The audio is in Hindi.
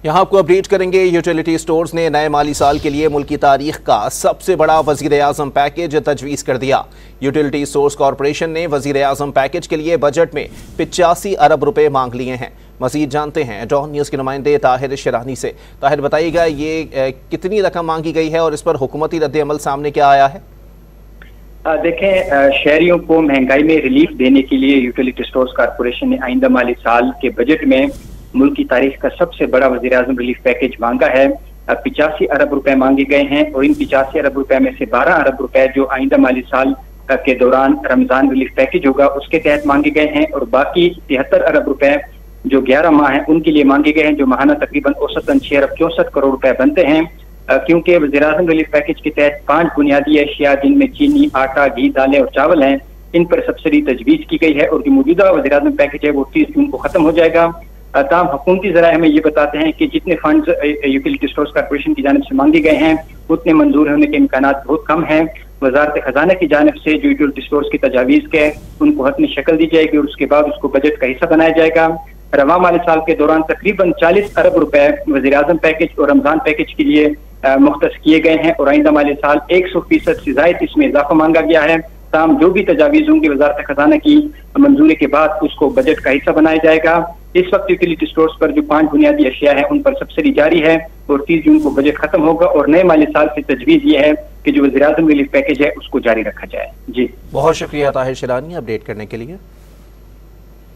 यहाँ आपको अपडेट करेंगे। यूटिलिटी स्टोर्स ने नए माली साल के लिए मुल्क की तारीख का सबसे बड़ा वजीर आजम पैकेज तजवीज कर दिया। यूटिलिटी स्टोर्स कॉरपोरेशन ने वजीर आजम पैकेज के लिए बजट में 85 अरब रुपए मांग लिए हैं। मजीद जानते हैं डॉन न्यूज़ के नुमाइंदे ताहिर शिरानी से। ताहिर, बताइएगा ये कितनी रकम मांगी गई है और इस पर हुकूमती रद्द-ए-अमल सामने क्या आया है? देखें, शहरियों को महंगाई में रिलीफ देने के लिए यूटिलिटी स्टोर्स कॉरपोरेशन ने आइंदा माली साल के बजट में मुल्क की तारीख का सबसे बड़ा वज़ीर आज़म रिलीफ पैकेज मांगा है। 85 अरब रुपए मांगे गए हैं और इन 85 अरब रुपए में से 12 अरब रुपए जो आइंदा माली साल के दौरान रमजान रिलीफ पैकेज होगा उसके तहत मांगे गए हैं और बाकी 73 अरब रुपए जो 11 माह हैं उनके लिए मांगे गए हैं, जो माहाना तकरीबन औसतन 6 अरब 64 करोड़ रुपए बनते हैं। क्योंकि वज़ीर आज़म रिलीफ पैकेज के तहत 5 बुनियादी अशिया जिनमें चीनी, आटा, घी, दालें और चावल हैं, इन पर सब्सिडी तजवीज की गई है और जो मौजूदा वज़ीर आज़म पैकेज है वो 30 जून को खत्म हो जाएगा। तमाम हुकूमती ज़राए हमें ये बताते हैं कि जितने फंड्स यूटिलिटी स्टोर्स कॉरपोरेशन की जानिब से मांगे गए हैं उतने मंजूर होने के इम्कान बहुत कम हैं। वजारत खजाना की जानिब से जो यूटिलिटी स्टोर्स की तजावीज़ के उनको हतमी शक्ल दी जाएगी और उसके बाद उसको बजट का हिस्सा बनाया जाएगा। रवा माली साल के दौरान तकरीबन 40 अरब रुपए वज़ीर आज़म पैकेज और रमजान पैकेज के लिए मुख्तस किए गए हैं और आइंदा माली साल 100% से ज़ायद इसमें इजाफा मांगा गया है। तमाम जो भी तजावीज़ होंगी वजारत खजाना की मंजूरी के बाद उसको बजट का हिस्सा बनाया जाएगा। इस वक्त यूटिलिटी स्टोर्स पर जो 5 बुनियादी अशिया है उन पर सब्सिडी जारी है और 30 जून को बजट खत्म होगा और नए माली साल से तजवीज़ ये है कि जो वज़ीर आज़म रिलीफ पैकेज है उसको जारी रखा जाए। जी, बहुत शुक्रिया ताहिर शिरानी अपडेट करने के लिए।